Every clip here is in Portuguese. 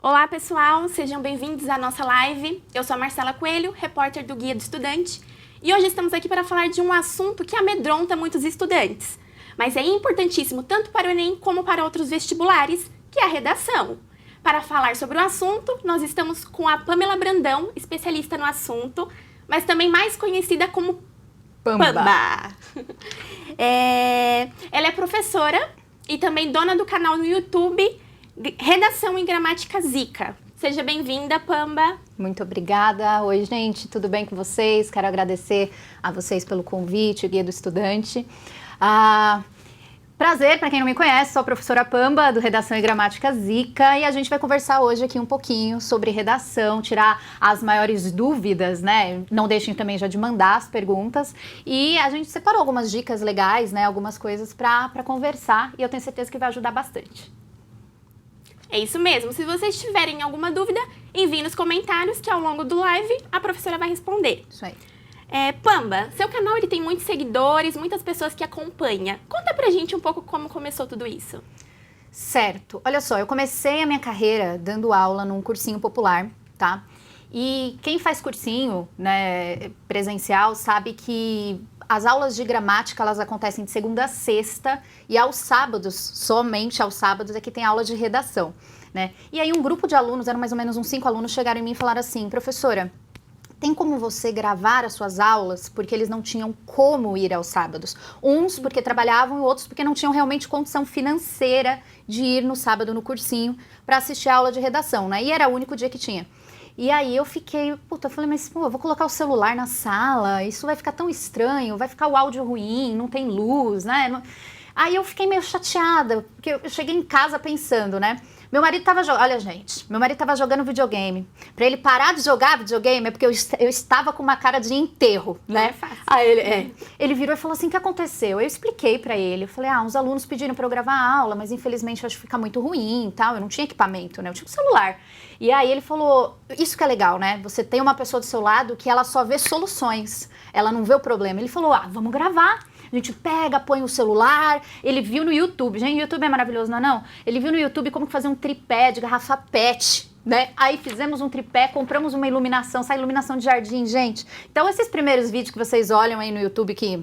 Olá pessoal, sejam bem-vindos à nossa live. Eu sou a Marcela Coelho, repórter do Guia do Estudante, e hoje estamos aqui para falar de um assunto que amedronta muitos estudantes, mas é importantíssimo tanto para o Enem como para outros vestibulares, que é a redação. Para falar sobre o assunto, nós estamos com a Pamela Brandão, especialista no assunto, mas também mais conhecida como Pamba. Ela é professora e também dona do canal no YouTube Redação em Gramática Zica. Seja bem-vinda, Pamba. Muito obrigada. Oi, gente, tudo bem com vocês? Quero agradecer a vocês pelo convite, o Guia do Estudante. Prazer, para quem não me conhece, sou a professora Pamba, do Redação em Gramática Zica, e a gente vai conversar hoje aqui um pouquinho sobre redação, tirar as maiores dúvidas, né? Não deixem também já de mandar as perguntas. E a gente separou algumas dicas legais, né? Algumas coisas para conversar, e eu tenho certeza que vai ajudar bastante. É isso mesmo. Se vocês tiverem alguma dúvida, enviem nos comentários que ao longo do live a professora vai responder. Isso aí. Pamba, seu canal ele tem muitos seguidores, muitas pessoas que acompanham. Conta pra gente um pouco como começou tudo isso. Certo. Olha só, eu comecei a minha carreira dando aula num cursinho popular, tá? E quem faz cursinho, né, presencial, sabe que as aulas de gramática, elas acontecem de segunda a sexta, e aos sábados, somente aos sábados, é que tem aula de redação, né? E aí um grupo de alunos, eram mais ou menos uns 5 alunos, chegaram em mim e falaram assim: professora, tem como você gravar as suas aulas? Porque eles não tinham como ir aos sábados. Uns porque trabalhavam e outros porque não tinham realmente condição financeira de ir no sábado no cursinho para assistir a aula de redação, né? E era o único dia que tinha. E aí eu fiquei, eu falei, mas pô, eu vou colocar o celular na sala, isso vai ficar tão estranho, vai ficar o áudio ruim, não tem luz, né? Aí eu fiquei meio chateada, porque eu cheguei em casa pensando, né? Meu marido tava jogando, olha gente, meu marido tava jogando videogame. Pra ele parar de jogar videogame é porque eu estava com uma cara de enterro, né? Não é fácil. Aí ele virou e falou assim: o que aconteceu? Eu expliquei pra ele, eu falei, uns alunos pediram pra eu gravar a aula, mas infelizmente eu acho que fica muito ruim e tal, eu não tinha equipamento, né? Eu tinha um celular. E aí ele falou, isso que é legal, né? Você tem uma pessoa do seu lado que ela só vê soluções, ela não vê o problema. Ele falou, vamos gravar. A gente pega, põe o celular, ele viu no YouTube, gente, o YouTube é maravilhoso, não é não? Ele viu no YouTube como fazer um tripé de garrafa PET, né? Aí fizemos um tripé, compramos uma iluminação, essa iluminação de jardim, gente. Então esses primeiros vídeos que vocês olham aí no YouTube, que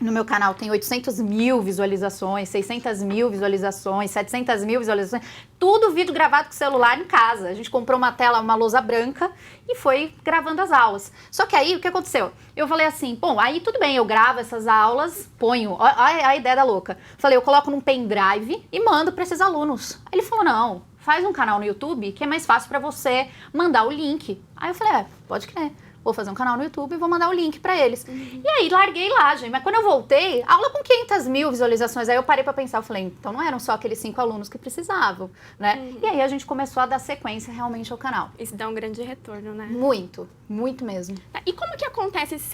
no meu canal tem 800 mil visualizações, 600 mil visualizações, 700 mil visualizações, tudo vídeo gravado com celular em casa. A gente comprou uma tela, uma lousa branca e foi gravando as aulas. Só que aí, o que aconteceu? Eu falei assim, bom, aí tudo bem, eu gravo essas aulas, ponho, olha a ideia da louca. Falei, eu coloco num pendrive e mando para esses alunos. Aí ele falou, não, faz um canal no YouTube que é mais fácil para você mandar o link. Aí eu falei, pode crer. Vou fazer um canal no YouTube e vou mandar o link pra eles. E aí, larguei lá, gente. Mas quando eu voltei, aula com 500 mil visualizações. Aí eu parei pra pensar, eu falei, então não eram só aqueles 5 alunos que precisavam, né? E aí a gente começou a dar sequência realmente ao canal. Isso dá um grande retorno, né? Muito, muito mesmo. E como que acontece esse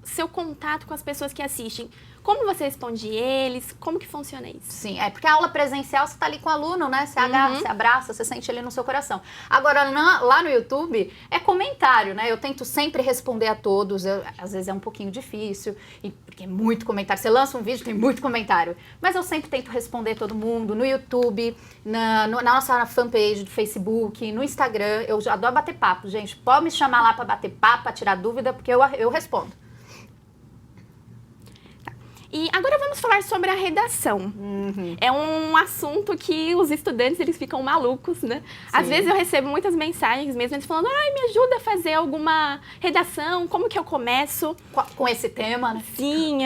seu contato com as pessoas que assistem? Como você responde eles? Como que funciona isso? Sim, porque a aula presencial você tá ali com o aluno, né? Você agarra, você abraça, você sente ele no seu coração. Agora, lá no YouTube, é comentário, né? Eu tento sempre responder a todos. Às vezes é um pouquinho difícil, porque é muito comentário. Você lança um vídeo, tem muito comentário. Mas eu sempre tento responder todo mundo. No YouTube, na nossa fanpage do Facebook, no Instagram. Eu adoro bater papo, gente. Pode me chamar lá pra bater papo, pra tirar dúvida, porque eu respondo. E agora vamos falar sobre a redação. É um assunto que os estudantes eles ficam malucos, né? Sim. Às vezes eu recebo muitas mensagens mesmo, eles falando, me ajuda a fazer alguma redação, como que eu começo? Com esse tema, né? Sim,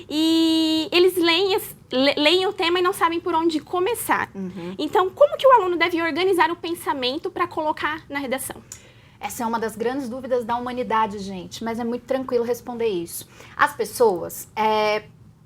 E eles leem o tema e não sabem por onde começar. Então, como que o aluno deve organizar o pensamento para colocar na redação? Essa é uma das grandes dúvidas da humanidade, gente, mas é muito tranquilo responder isso. As pessoas,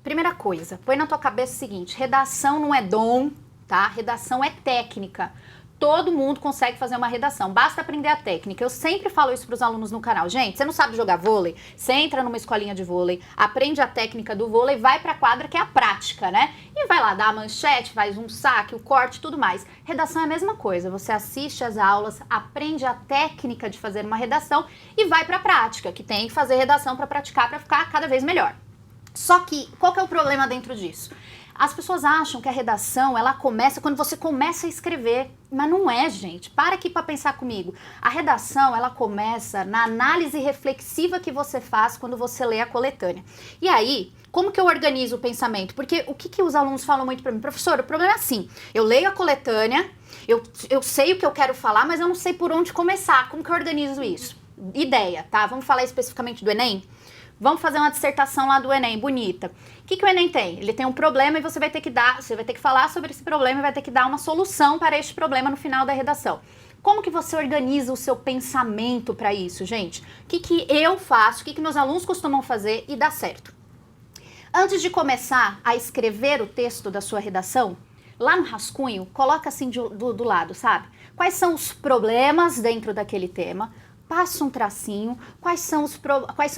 primeira coisa, põe na tua cabeça o seguinte, redação não é dom, tá? Redação é técnica. Todo mundo consegue fazer uma redação, basta aprender a técnica. Eu sempre falo isso para os alunos no canal. Gente, você não sabe jogar vôlei? Você entra numa escolinha de vôlei, aprende a técnica do vôlei, vai para a quadra, que é a prática, né? E vai lá dar a manchete, faz um saque, o corte, tudo mais. Redação é a mesma coisa. Você assiste às aulas, aprende a técnica de fazer uma redação e vai para a prática, que tem que fazer redação para praticar, para ficar cada vez melhor. Só que, qual que é o problema dentro disso? As pessoas acham que a redação, ela começa quando você começa a escrever, mas não é, gente. Para aqui para pensar comigo. A redação, ela começa na análise reflexiva que você faz quando você lê a coletânea. E aí, como que eu organizo o pensamento? Porque o que os alunos falam muito para mim? Professor, o problema é assim, eu leio a coletânea, eu sei o que eu quero falar, mas eu não sei por onde começar. Como que eu organizo isso? Ideia, tá? Vamos falar especificamente do Enem? Vamos fazer uma dissertação lá do Enem, bonita. O que o Enem tem? Ele tem um problema e você vai ter que falar sobre esse problema e vai ter que dar uma solução para este problema no final da redação. Como que você organiza o seu pensamento para isso, gente? O que eu faço, o que meus alunos costumam fazer e dá certo? Antes de começar a escrever o texto da sua redação, lá no rascunho, coloca assim do lado, sabe? Quais são os problemas dentro daquele tema? Passa um tracinho, quais são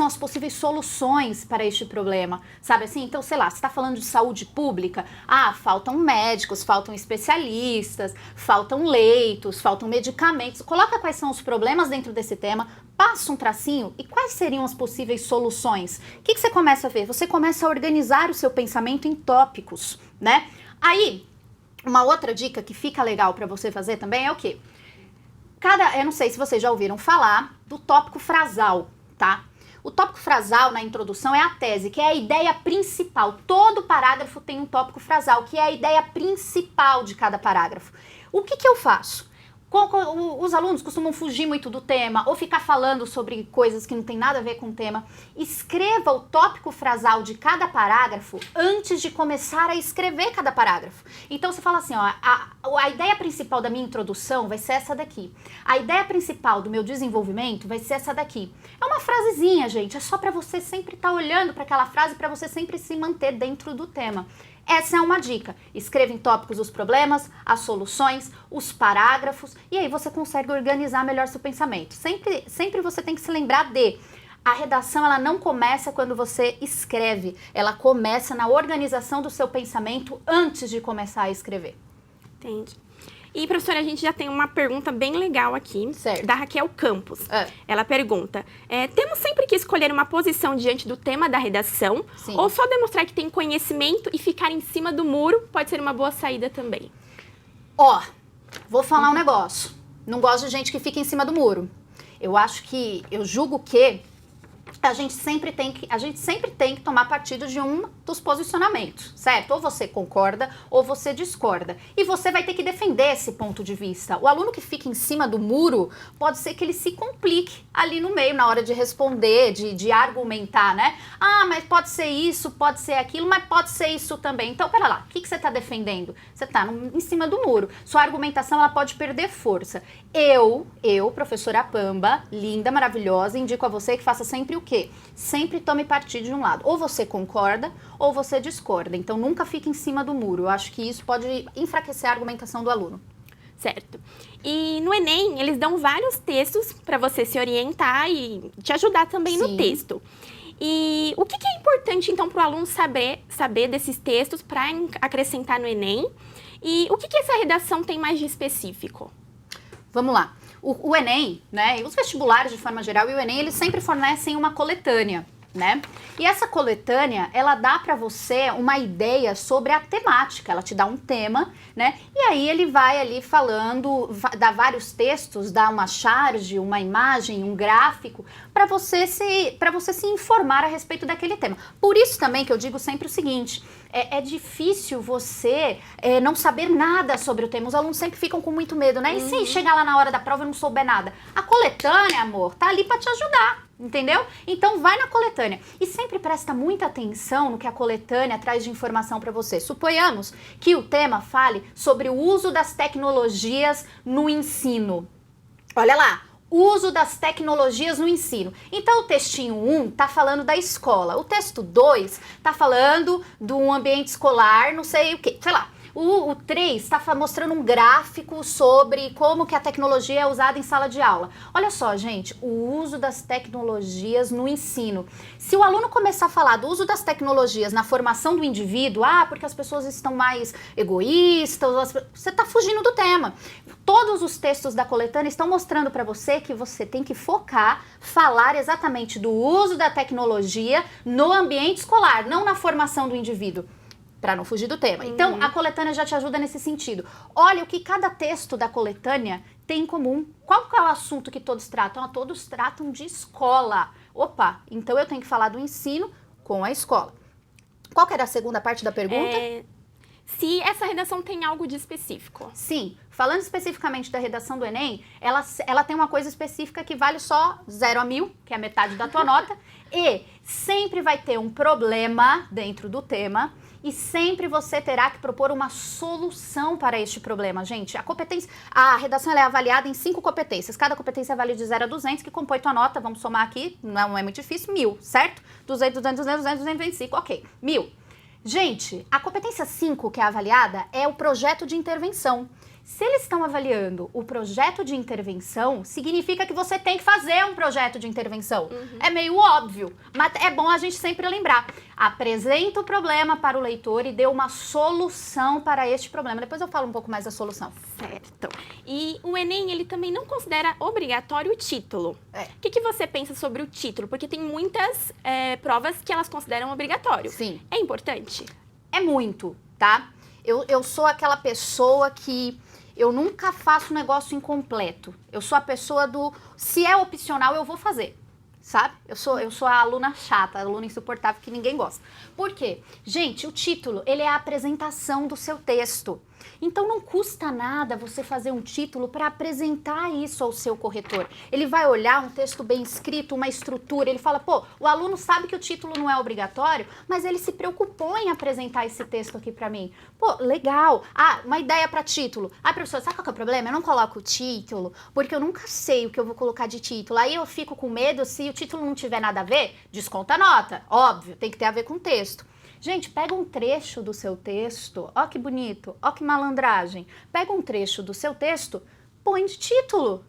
as possíveis soluções para este problema, sabe assim? Então, sei lá, você está falando de saúde pública, faltam médicos, faltam especialistas, faltam leitos, faltam medicamentos, coloca quais são os problemas dentro desse tema, passa um tracinho e quais seriam as possíveis soluções. O que você começa a ver? Você começa a organizar o seu pensamento em tópicos, né? Aí, uma outra dica que fica legal para você fazer também é o quê? Eu não sei se vocês já ouviram falar do tópico frasal, tá? O tópico frasal na introdução é a tese, que é a ideia principal. Todo parágrafo tem um tópico frasal, que é a ideia principal de cada parágrafo. O que eu faço? Os alunos costumam fugir muito do tema ou ficar falando sobre coisas que não tem nada a ver com o tema. Escreva o tópico frasal de cada parágrafo antes de começar a escrever cada parágrafo. Então você fala assim, ó, a ideia principal da minha introdução vai ser essa daqui. A ideia principal do meu desenvolvimento vai ser essa daqui. É uma frasezinha, gente, é só para você sempre estar olhando para aquela frase, para você sempre se manter dentro do tema. Essa é uma dica. Escreva em tópicos os problemas, as soluções, os parágrafos, e aí você consegue organizar melhor seu pensamento. Sempre você tem que se lembrar a redação, ela não começa quando você escreve, ela começa na organização do seu pensamento antes de começar a escrever. Entendi. E, professora, a gente já tem uma pergunta bem legal aqui, certo, da Raquel Campos. Ela pergunta, temos sempre que escolher uma posição diante do tema da redação? Sim. Ou só demonstrar que tem conhecimento e ficar em cima do muro pode ser uma boa saída também? Vou falar um negócio. Não gosto de gente que fica em cima do muro. Eu julgo que a gente sempre tem que tomar partido de um dos posicionamentos, certo? Ou você concorda ou você discorda. E você vai ter que defender esse ponto de vista. O aluno que fica em cima do muro, pode ser que ele se complique ali no meio, na hora de responder, de argumentar, né? Mas pode ser isso, pode ser aquilo, mas pode ser isso também. Então, pera lá, o que você está defendendo? Você está em cima do muro. Sua argumentação, ela pode perder força. Eu, professora Pamba, linda, maravilhosa, indico a você que faça sempre o quê? Sempre tome partido de um lado. Ou você concorda ou você discorda. Então, nunca fique em cima do muro. Eu acho que isso pode enfraquecer a argumentação do aluno. Certo. E no Enem, eles dão vários textos para você se orientar e te ajudar também no texto. E o que é importante, então, para o aluno saber desses textos para acrescentar no Enem? E o que essa redação tem mais de específico? Vamos lá. O Enem, né, e os vestibulares de forma geral, e o Enem, eles sempre fornecem uma coletânea, né? E essa coletânea, ela dá para você uma ideia sobre a temática, ela te dá um tema, né? E aí ele vai ali falando, dá vários textos, dá uma charge, uma imagem, um gráfico, para você se informar a respeito daquele tema. Por isso também que eu digo sempre o seguinte, é difícil você não saber nada sobre o tema. Os alunos sempre ficam com muito medo, né? E se chegar lá na hora da prova e não souber nada? A coletânea, amor, tá ali para te ajudar. Entendeu? Então vai na coletânea e sempre presta muita atenção no que a coletânea traz de informação para você. Suponhamos que o tema fale sobre o uso das tecnologias no ensino. Olha lá, uso das tecnologias no ensino. Então o textinho 1 tá falando da escola, o texto 2 tá falando do ambiente escolar, não sei o que, sei lá. O 3 está mostrando um gráfico sobre como que a tecnologia é usada em sala de aula. Olha só, gente, o uso das tecnologias no ensino. Se o aluno começar a falar do uso das tecnologias na formação do indivíduo, porque as pessoas estão mais egoístas, você está fugindo do tema. Todos os textos da coletânea estão mostrando para você que você tem que falar exatamente do uso da tecnologia no ambiente escolar, não na formação do indivíduo. Pra não fugir do tema. Então, a coletânea já te ajuda nesse sentido. Olha o que cada texto da coletânea tem em comum. Qual que é o assunto que todos tratam? Ah, todos tratam de escola. Opa, então eu tenho que falar do ensino com a escola. Qual que era a segunda parte da pergunta? Se essa redação tem algo de específico. Sim, falando especificamente da redação do Enem, ela tem uma coisa específica que vale só 0 a 1000, que é a metade da tua nota, e sempre vai ter um problema dentro do tema, e sempre você terá que propor uma solução para este problema, gente. A redação ela é avaliada em 5 competências. Cada competência vale de 0 a 200, que compõe tua nota, vamos somar aqui, não é muito difícil, 1000, certo? 200, 200, 200, 200, 225, ok, 1000. Gente, a competência 5 que é avaliada é o projeto de intervenção. Se eles estão avaliando o projeto de intervenção, significa que você tem que fazer um projeto de intervenção. É meio óbvio, mas é bom a gente sempre lembrar. Apresenta o problema para o leitor e dê uma solução para este problema. Depois eu falo um pouco mais da solução. Certo. E o Enem, ele também não considera obrigatório o título. É. O que você pensa sobre o título? Porque tem muitas provas que elas consideram obrigatório. Sim. É importante? É muito, tá? Eu sou aquela pessoa que eu nunca faço negócio incompleto. Eu sou a pessoa do, se é opcional, eu vou fazer, sabe? Eu sou a aluna chata, a aluna insuportável que ninguém gosta. Por quê? Gente, o título, ele é a apresentação do seu texto. Então não custa nada você fazer um título para apresentar isso ao seu corretor. Ele vai olhar um texto bem escrito, uma estrutura, ele fala, pô, o aluno sabe que o título não é obrigatório, mas ele se preocupou em apresentar esse texto aqui para mim. Pô, legal. Ah, uma ideia para título. Ah, professor, sabe qual que é o problema? Eu não coloco o título, porque eu nunca sei o que eu vou colocar de título. Aí eu fico com medo, se o título não tiver nada a ver, desconta a nota. Óbvio, tem que ter a ver com o texto. Gente, pega um trecho do seu texto, ó que bonito, ó que malandragem. Pega um trecho do seu texto, põe de título.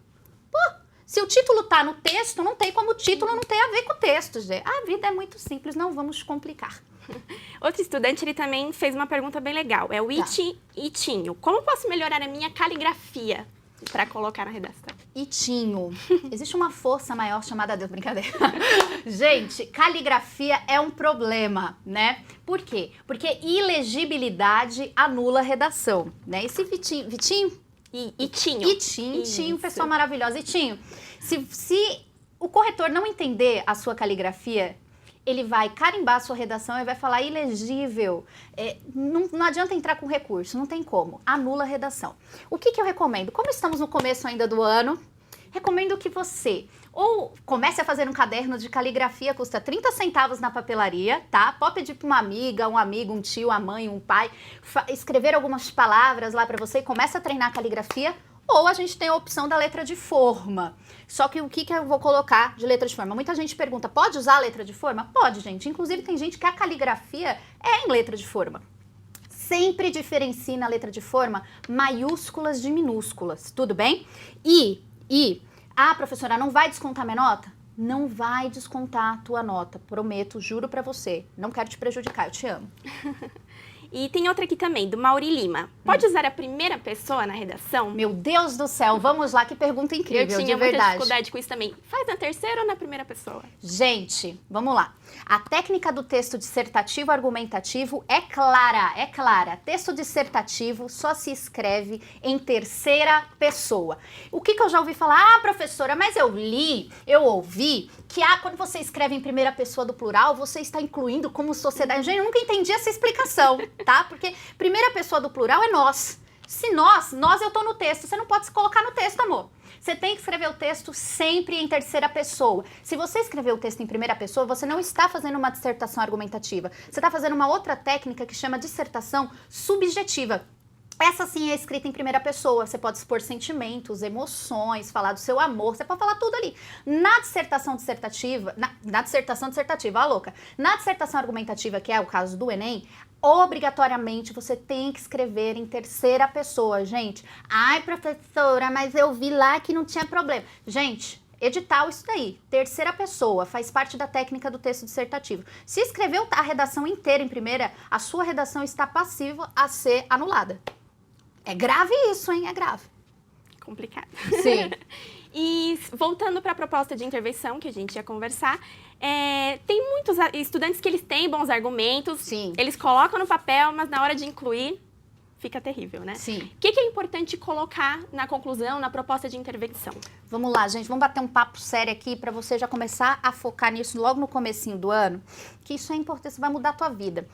Pô, se o título tá no texto, não tem como o título não ter a ver com o texto, gente. A vida é muito simples, não vamos complicar. Outro estudante, ele também fez uma pergunta bem legal. É o Itinho. Como posso melhorar a minha caligrafia para colocar na redação? Itinho. Existe uma força maior chamada Deus, brincadeira. Gente, caligrafia é um problema, né? Por quê? Porque ilegibilidade anula a redação, né? Esse Vitinho? Itinho, pessoa maravilhosa. Itinho, se o corretor não entender a sua caligrafia, ele vai carimbar a sua redação e vai falar ilegível. Não adianta entrar com recurso, não tem como. Anula a redação. O que eu recomendo? Como estamos no começo ainda do ano, recomendo que você ou comece a fazer um caderno de caligrafia, custa 30 centavos na papelaria, tá? Pode pedir para uma amiga, um amigo, um tio, a mãe, um pai, escrever algumas palavras lá para você e começa a treinar a caligrafia. Ou a gente tem a opção da letra de forma. Só que o que eu vou colocar de letra de forma? Muita gente pergunta, pode usar a letra de forma? Pode, gente. Inclusive tem gente que a caligrafia é em letra de forma. Sempre diferencie na letra de forma maiúsculas de minúsculas, tudo bem? Professora, não vai descontar minha nota? Não vai descontar a tua nota, prometo, juro pra você. Não quero te prejudicar, eu te amo. E tem outra aqui também, do Mauri Lima. Pode usar a primeira pessoa na redação? Meu Deus do céu, vamos lá, que pergunta incrível, eu tinha de verdade. muita dificuldade com isso também. Faz na terceira ou na primeira pessoa? Gente, vamos lá. A técnica do texto dissertativo argumentativo é clara. Texto dissertativo só se escreve em terceira pessoa. O que eu já ouvi falar? Ah, professora, mas eu ouvi que quando você escreve em primeira pessoa do plural, você está incluindo como sociedade. Gente, eu nunca entendi essa explicação, tá? Porque primeira pessoa do plural é nós. Se nós eu tô no texto, você não pode se colocar no texto, amor. Você tem que escrever o texto sempre em terceira pessoa. Se você escrever o texto em primeira pessoa, você não está fazendo uma dissertação argumentativa. Você está fazendo uma outra técnica que chama dissertação subjetiva. Essa sim é escrita em primeira pessoa, você pode expor sentimentos, emoções, falar do seu amor, você pode falar tudo ali. Na dissertação dissertativa, na dissertação argumentativa, que é o caso do Enem, obrigatoriamente você tem que escrever em terceira pessoa, gente. Ai, professora, mas eu vi lá que não tinha problema. Gente, edital isso daí, terceira pessoa, faz parte da técnica do texto dissertativo. Se escreveu a redação inteira em primeira, a sua redação está passiva a ser anulada. É grave isso, hein? É grave. Complicado. Sim. E voltando para a proposta de intervenção que a gente ia conversar, tem muitos estudantes que eles têm bons argumentos, Sim. Eles colocam no papel, mas na hora de incluir, fica terrível, né? Sim. O que é importante colocar na conclusão, na proposta de intervenção? Vamos lá, gente, vamos bater um papo sério aqui para você já começar a focar nisso logo no comecinho do ano, que isso é importante, isso vai mudar a tua vida.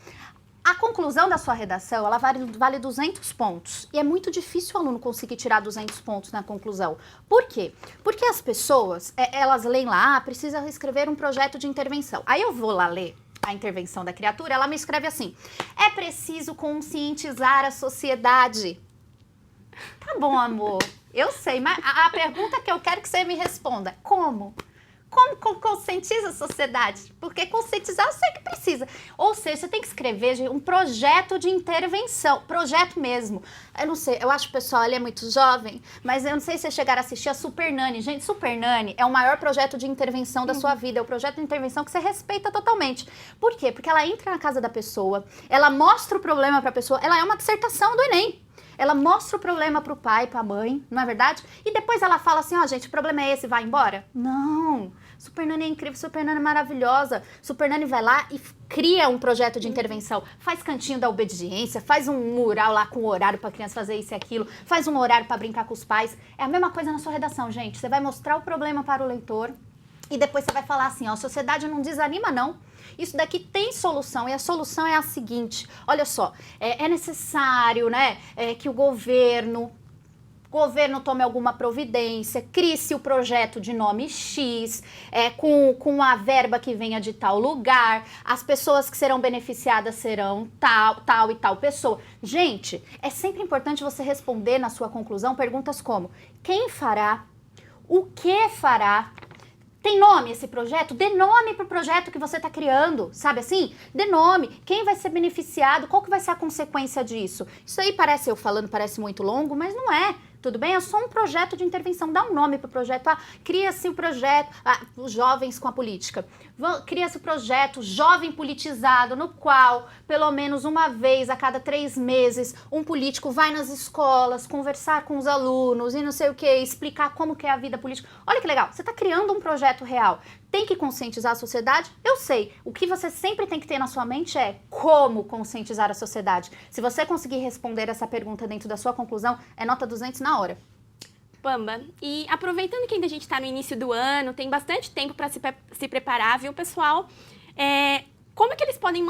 A conclusão da sua redação, ela vale 200 pontos. E é muito difícil o aluno conseguir tirar 200 pontos na conclusão. Por quê? Porque as pessoas, elas leem lá, precisa escrever um projeto de intervenção. Aí eu vou lá ler a intervenção da criatura, ela me escreve assim: é preciso conscientizar a sociedade. Tá bom, amor, eu sei, mas a pergunta que eu quero que você me responda, como? Como conscientiza a sociedade? Porque conscientizar eu sei que precisa. Ou seja, você tem que escrever, gente, um projeto de intervenção. Projeto mesmo. Eu não sei, eu acho que o pessoal ali é muito jovem, mas eu não sei se vocês chegaram a assistir a Super Nanny. Gente, Super Nanny é o maior projeto de intervenção da sua vida. É o projeto de intervenção que você respeita totalmente. Por quê? Porque ela entra na casa da pessoa, ela mostra o problema para a pessoa, ela é uma dissertação do Enem. Ela mostra o problema pro pai, pra mãe, não é verdade? E depois ela fala assim, ó, gente, o problema é esse, vai embora? Não. Super Nanny é incrível, Super Nanny é maravilhosa. Super Nanny vai lá e cria um projeto de intervenção. Faz cantinho da obediência, faz um mural lá com horário pra criança fazer isso e aquilo, faz um horário pra brincar com os pais. É a mesma coisa na sua redação, gente. Você vai mostrar o problema para o leitor e depois você vai falar assim, ó, a sociedade não desanima, não. Isso daqui tem solução, e a solução é a seguinte, olha só, é necessário, né, que o governo tome alguma providência, crie-se o projeto de nome X, com a verba que venha de tal lugar, as pessoas que serão beneficiadas serão tal e tal pessoa. Gente, é sempre importante você responder na sua conclusão perguntas como, quem fará, o que fará, tem nome esse projeto? Dê nome pro projeto que você está criando, sabe assim? Dê nome. Quem vai ser beneficiado? Qual que vai ser a consequência disso? Isso aí parece, eu falando, parece muito longo, mas não é. Tudo bem? É só um projeto de intervenção. Dá um nome pro projeto. Cria-se o projeto, os jovens com a política. Cria-se o projeto jovem politizado, no qual, pelo menos uma vez a cada 3 meses, um político vai nas escolas conversar com os alunos e não sei o que, explicar como que é a vida política. Olha que legal, você está criando um projeto real. Tem que conscientizar a sociedade? Eu sei. O que você sempre tem que ter na sua mente é como conscientizar a sociedade. Se você conseguir responder essa pergunta dentro da sua conclusão, é nota 200 na hora. Pamba, e aproveitando que ainda a gente está no início do ano, tem bastante tempo para se preparar, viu, pessoal? Como é que eles podem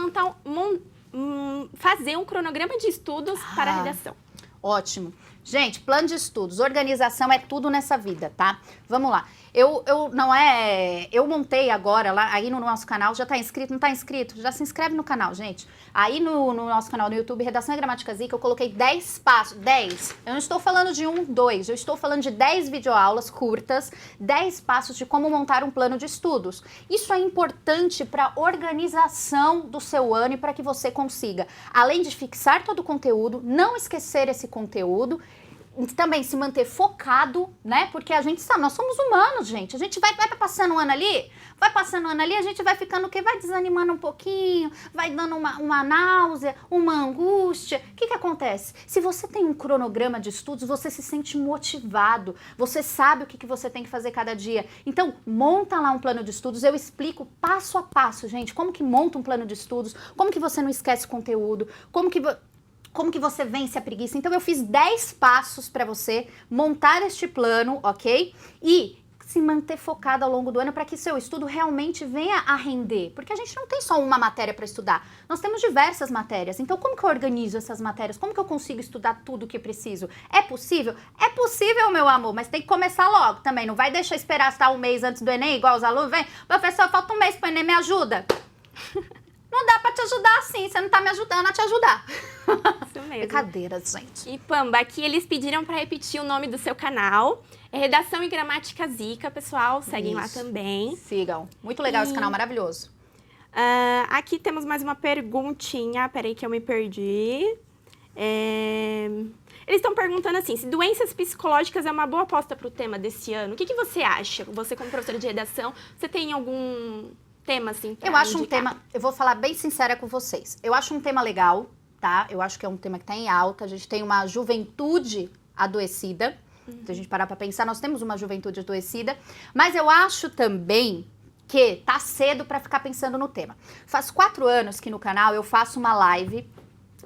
fazer um cronograma de estudos para a redação? Ótimo. Gente, plano de estudos, organização é tudo nessa vida, tá? Vamos lá. Eu montei agora lá, aí no nosso canal, já tá inscrito, não tá inscrito? Já se inscreve no canal, gente. Aí no nosso canal no YouTube, Redação e Gramática Zica, eu coloquei 10 passos, 10. Eu não estou falando de 1, 2, eu estou falando de 10 videoaulas curtas, 10 passos de como montar um plano de estudos. Isso é importante para organização do seu ano e para que você consiga, além de fixar todo o conteúdo, não esquecer esse conteúdo, também se manter focado, né? Porque a gente sabe, nós somos humanos, gente. A gente vai passando um ano ali, a gente vai ficando o quê? Vai desanimando um pouquinho, vai dando uma náusea, uma angústia. O que acontece? Se você tem um cronograma de estudos, você se sente motivado, você sabe o que você tem que fazer cada dia. Então, monta lá um plano de estudos, eu explico passo a passo, gente, como que monta um plano de estudos, como que você não esquece conteúdo, como que você vence a preguiça. Então eu fiz 10 passos para você montar este plano, ok? E se manter focado ao longo do ano para que seu estudo realmente venha a render. Porque a gente não tem só uma matéria para estudar, nós temos diversas matérias. Então como que eu organizo essas matérias? Como que eu consigo estudar tudo o que preciso? É possível? É possível, meu amor, mas tem que começar logo também. Não vai deixar esperar estar um mês antes do Enem, igual os alunos. Vem, professor, falta um mês para o Enem, me ajuda. Não dá pra te ajudar assim, você não tá me ajudando a te ajudar. Isso mesmo. Brincadeira, gente. E Pamba, aqui eles pediram pra repetir o nome do seu canal. É Redação e Gramática Zica, pessoal. Seguem lá também. Sigam. Muito legal esse canal, maravilhoso. Aqui temos mais uma perguntinha. Peraí que eu me perdi. Eles estão perguntando assim, se doenças psicológicas é uma boa aposta pro tema desse ano. O que você acha? Você como professora de redação, você tem algum tema, assim, pra Eu acho indicar? um tema, eu vou falar bem sincera com vocês. Eu acho um tema legal, tá? Eu acho que é um tema que tá em alta. A gente tem uma juventude adoecida, Se a gente parar pra pensar, nós temos uma juventude adoecida, mas eu acho também que tá cedo pra ficar pensando no tema. Faz 4 anos que no canal eu faço uma live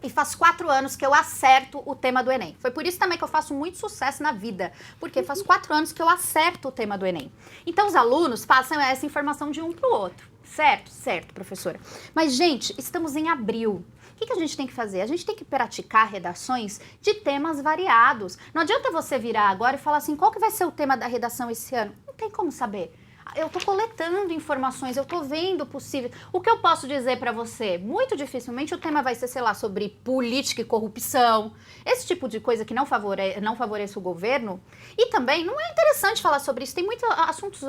e faz 4 anos que eu acerto o tema do Enem. Foi por isso também que eu faço muito sucesso na vida, porque faz 4 anos que eu acerto o tema do Enem. Então os alunos passam essa informação de um pro outro. Certo? Certo, professora. Mas, gente, estamos em abril. O que a gente tem que fazer? A gente tem que praticar redações de temas variados. Não adianta você virar agora e falar assim, qual que vai ser o tema da redação esse ano? Não tem como saber. Eu tô coletando informações, eu tô vendo possível. O que eu posso dizer pra você? Muito dificilmente o tema vai ser, sei lá, sobre política e corrupção. Esse tipo de coisa que não favorece o governo. E também não é interessante falar sobre isso. Tem muitos assuntos,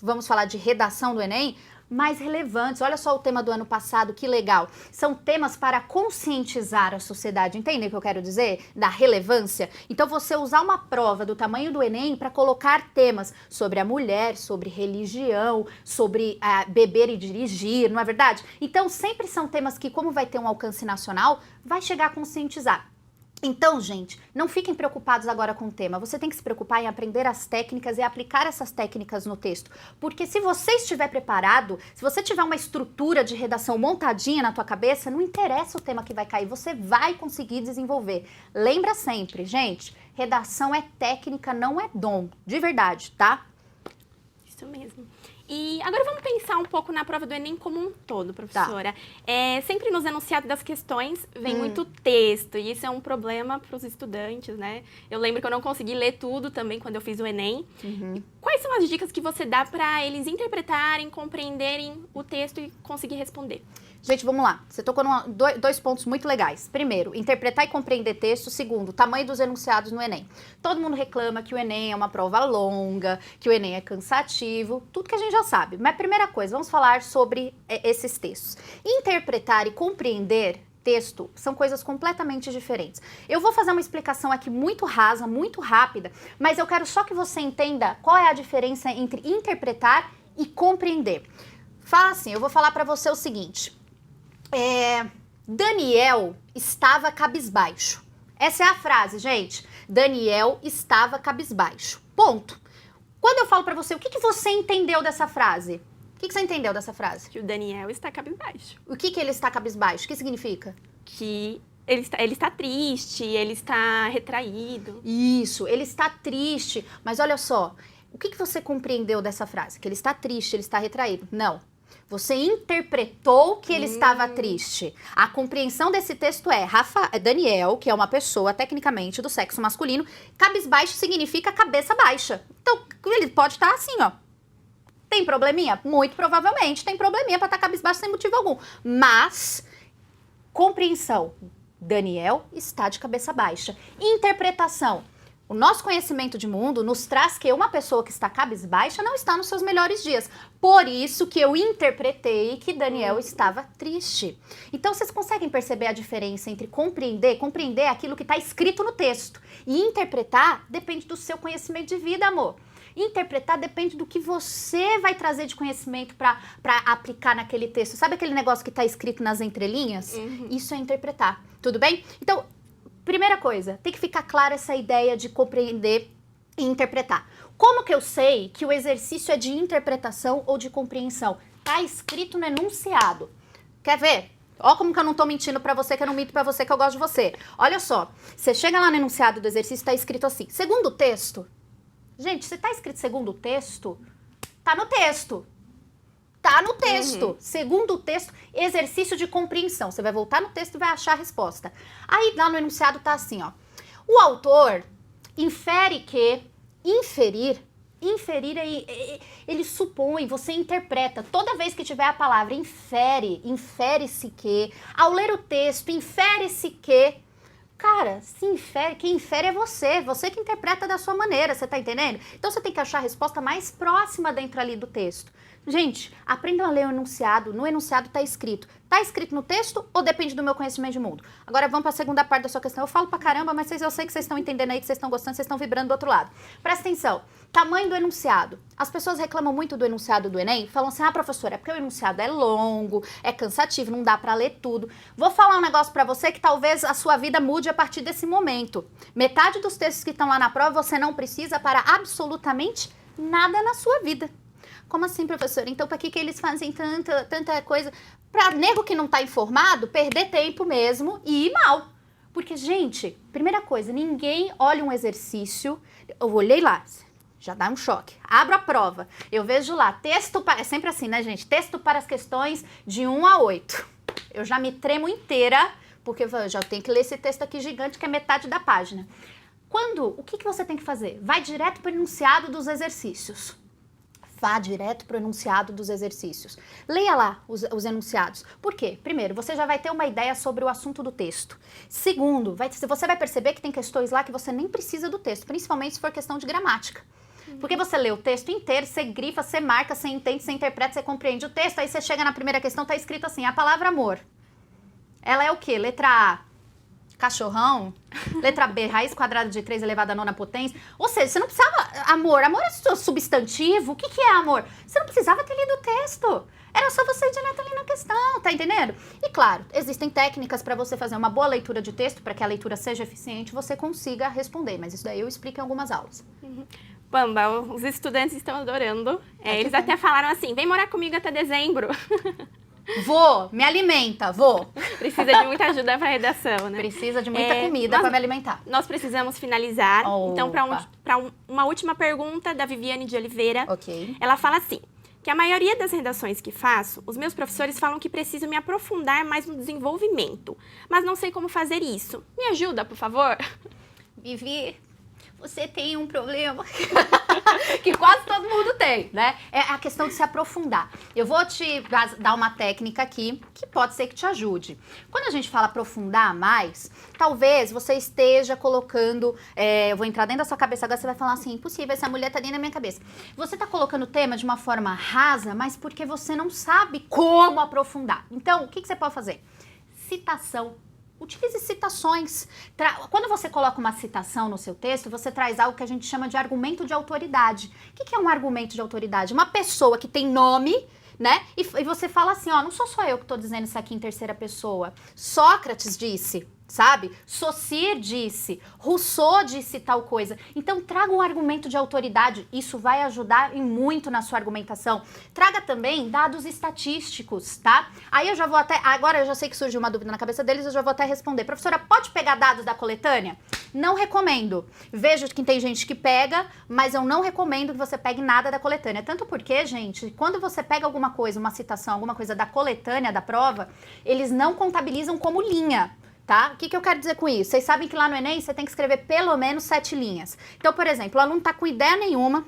vamos falar de redação do Enem, mais relevantes. Olha só o tema do ano passado, que legal. São temas para conscientizar a sociedade. Entendem o que eu quero dizer? Da relevância. Então, você usar uma prova do tamanho do Enem para colocar temas sobre a mulher, sobre religião, sobre beber e dirigir, não é verdade? Então, sempre são temas que, como vai ter um alcance nacional, vai chegar a conscientizar. Então, gente, não fiquem preocupados agora com o tema. Você tem que se preocupar em aprender as técnicas e aplicar essas técnicas no texto. Porque se você estiver preparado, se você tiver uma estrutura de redação montadinha na tua cabeça, não interessa o tema que vai cair, você vai conseguir desenvolver. Lembra sempre, gente, redação é técnica, não é dom. De verdade, tá? Isso mesmo. E agora vamos pensar um pouco na prova do Enem como um todo, professora. Tá. Sempre nos enunciados das questões vem muito texto, e isso é um problema para os estudantes, né? Eu lembro que eu não consegui ler tudo também quando eu fiz o Enem. E quais são as dicas que você dá para eles interpretarem, compreenderem o texto e conseguir responder? Gente, vamos lá. Você tocou dois pontos muito legais. Primeiro, interpretar e compreender texto. Segundo, tamanho dos enunciados no Enem. Todo mundo reclama que o Enem é uma prova longa, que o Enem é cansativo, tudo que a gente já sabe. Mas primeira coisa, vamos falar sobre esses textos. Interpretar e compreender texto são coisas completamente diferentes. Eu vou fazer uma explicação aqui muito rasa, muito rápida, mas eu quero só que você entenda qual é a diferença entre interpretar e compreender. Fala assim, eu vou falar pra você o seguinte... Daniel estava cabisbaixo. Essa é a frase, gente. Daniel estava cabisbaixo. Ponto. Quando eu falo pra você, o que você entendeu dessa frase? O que você entendeu dessa frase? Que o Daniel está cabisbaixo. O que ele está cabisbaixo? O que significa? Que ele está triste, ele está retraído. Isso, ele está triste. Mas olha só, o que você compreendeu dessa frase? Que ele está triste, ele está retraído? Não. Você interpretou que ele estava triste. A compreensão desse texto é Daniel, que é uma pessoa tecnicamente do sexo masculino, cabisbaixo significa cabeça baixa. Então, ele pode estar assim, ó. Tem probleminha? Muito provavelmente tem probleminha para estar cabisbaixo sem motivo algum. Mas, compreensão. Daniel está de cabeça baixa. Interpretação. O nosso conhecimento de mundo nos traz que uma pessoa que está cabisbaixa não está nos seus melhores dias. Por isso que eu interpretei que Daniel estava triste. Então, vocês conseguem perceber a diferença entre compreender é aquilo que está escrito no texto. E interpretar depende do seu conhecimento de vida, amor. Interpretar depende do que você vai trazer de conhecimento para aplicar naquele texto. Sabe aquele negócio que está escrito nas entrelinhas? Isso é interpretar. Tudo bem? Então, primeira coisa, tem que ficar clara essa ideia de compreender e interpretar. Como que eu sei que o exercício é de interpretação ou de compreensão? Tá escrito no enunciado. Quer ver? Ó como que eu não tô mentindo pra você, que eu não minto pra você, que eu gosto de você. Olha só, você chega lá no enunciado do exercício, tá escrito assim, segundo o texto. Gente, se tá escrito segundo o texto, tá no texto. Tá no texto. Segundo o texto, exercício de compreensão. Você vai voltar no texto e vai achar a resposta. Aí, lá no enunciado tá assim, ó. O autor infere que... Inferir, ele supõe, você interpreta. Toda vez que tiver a palavra infere-se que... Ao ler o texto, infere-se que... Cara, se infere, quem infere é você que interpreta da sua maneira, você tá entendendo? Então você tem que achar a resposta mais próxima dentro ali do texto. Gente, aprendam a ler o enunciado, no enunciado tá escrito, Tá escrito no texto ou depende do meu conhecimento de mundo? Agora vamos para a segunda parte da sua questão. Eu falo pra caramba, mas eu sei que vocês estão entendendo aí, que vocês estão gostando, vocês estão vibrando do outro lado. Presta atenção. Tamanho do enunciado. As pessoas reclamam muito do enunciado do Enem, falam assim, professora, é porque o enunciado é longo, é cansativo, não dá pra ler tudo. Vou falar um negócio pra você que talvez a sua vida mude a partir desse momento. Metade dos textos que estão lá na prova você não precisa para absolutamente nada na sua vida. Como assim, professora? Então, para que eles fazem tanta coisa? Para nego que não tá informado, perder tempo mesmo e ir mal. Porque, gente, primeira coisa, ninguém olha um exercício. Eu olhei lá, já dá um choque. Abro a prova, eu vejo lá, texto para... É sempre assim, né, gente? Texto para as questões de 1 a 8. Eu já me tremo inteira, porque eu já tenho que ler esse texto aqui gigante, que é metade da página. O que você tem que fazer? Vai direto para o enunciado dos exercícios. Vá direto para o enunciado dos exercícios. Leia lá os enunciados. Por quê? Primeiro, você já vai ter uma ideia sobre o assunto do texto. Segundo, você vai perceber que tem questões lá que você nem precisa do texto, principalmente se for questão de gramática. Porque você lê o texto inteiro, você grifa, você marca, você entende, você interpreta, você compreende o texto, aí você chega na primeira questão, tá escrito assim, a palavra amor. Ela é o quê? Letra A, cachorrão. Letra B, raiz quadrada de 3 elevado à nona potência. Ou seja, você não precisava... Amor é substantivo? O que é amor? Você não precisava ter lido o texto. Era só você ir direto ali na questão, tá entendendo? E claro, existem técnicas para você fazer uma boa leitura de texto, para que a leitura seja eficiente e você consiga responder. Mas isso daí eu explico em algumas aulas. Bamba, os estudantes estão adorando. Eles até falaram assim, vem morar comigo até dezembro. Vou, me alimenta, vou. Precisa de muita ajuda para redação, né? Precisa de muita comida para me alimentar. Nós precisamos finalizar. Opa. Então, uma última pergunta da Viviane de Oliveira. Ok. Ela fala assim, que a maioria das redações que faço, os meus professores falam que preciso me aprofundar mais no desenvolvimento, mas não sei como fazer isso. Me ajuda, por favor? Vivi, você tem um problema que quase todo mundo tem, né? É a questão de se aprofundar. Eu vou te dar uma técnica aqui que pode ser que te ajude. Quando a gente fala aprofundar mais, talvez você esteja colocando... eu vou entrar dentro da sua cabeça agora, você vai falar assim, impossível, essa mulher tá dentro da minha cabeça. Você tá colocando o tema de uma forma rasa, mas porque você não sabe como aprofundar. Então, o que você pode fazer? Citação. Utilize citações. Quando você coloca uma citação no seu texto, você traz algo que a gente chama de argumento de autoridade. O que é um argumento de autoridade? Uma pessoa que tem nome, né? E você fala assim, não sou só eu que estou dizendo isso aqui em terceira pessoa. Sócrates disse, sabe? Saussure disse, Rousseau disse tal coisa. Então, traga um argumento de autoridade. Isso vai ajudar muito na sua argumentação. Traga também dados estatísticos, tá? Aí eu já vou até... Agora eu já sei que surgiu uma dúvida na cabeça deles, eu já vou até responder. Professora, pode pegar dados da coletânea? Não recomendo. Vejo que tem gente que pega, mas eu não recomendo que você pegue nada da coletânea. Tanto porque, gente, quando você pega alguma coisa, uma citação, alguma coisa da coletânea, da prova, eles não contabilizam como linha. Tá? O que eu quero dizer com isso? Vocês sabem que lá no Enem você tem que escrever pelo menos 7 linhas. Então, por exemplo, o aluno tá com ideia nenhuma,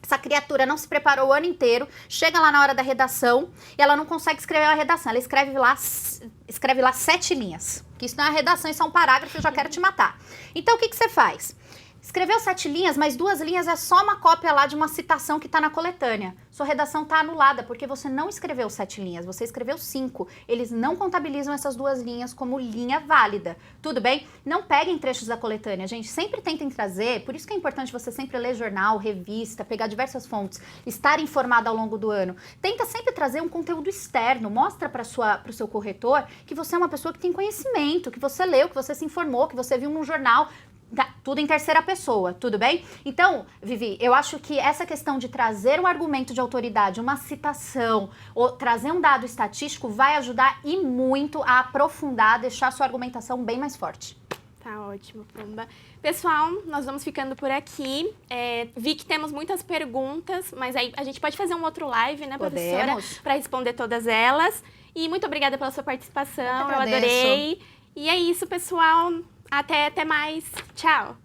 essa criatura não se preparou o ano inteiro, chega lá na hora da redação e ela não consegue escrever a redação. Ela escreve lá 7 linhas. Que isso não é uma redação, isso é um parágrafo, eu já quero te matar. Então, o que você faz? Escreveu 7 linhas, mas 2 linhas é só uma cópia lá de uma citação que está na coletânea. Sua redação está anulada, porque você não escreveu 7 linhas, você escreveu 5. Eles não contabilizam essas 2 linhas como linha válida. Tudo bem? Não peguem trechos da coletânea, gente. Sempre tentem trazer, por isso que é importante você sempre ler jornal, revista, pegar diversas fontes, estar informado ao longo do ano. Tenta sempre trazer um conteúdo externo, mostra para o seu corretor que você é uma pessoa que tem conhecimento, que você leu, que você se informou, que você viu num jornal. Tá, tudo em terceira pessoa, tudo bem? Então, Vivi, eu acho que essa questão de trazer um argumento de autoridade, uma citação, ou trazer um dado estatístico vai ajudar e muito a aprofundar, deixar a sua argumentação bem mais forte. Tá ótimo, Pamba. Pessoal, nós vamos ficando por aqui. Vi que temos muitas perguntas, mas aí a gente pode fazer um outro live, né, professora? Para responder todas elas. E muito obrigada pela sua participação, eu adorei. E é isso, pessoal. Até mais. Tchau.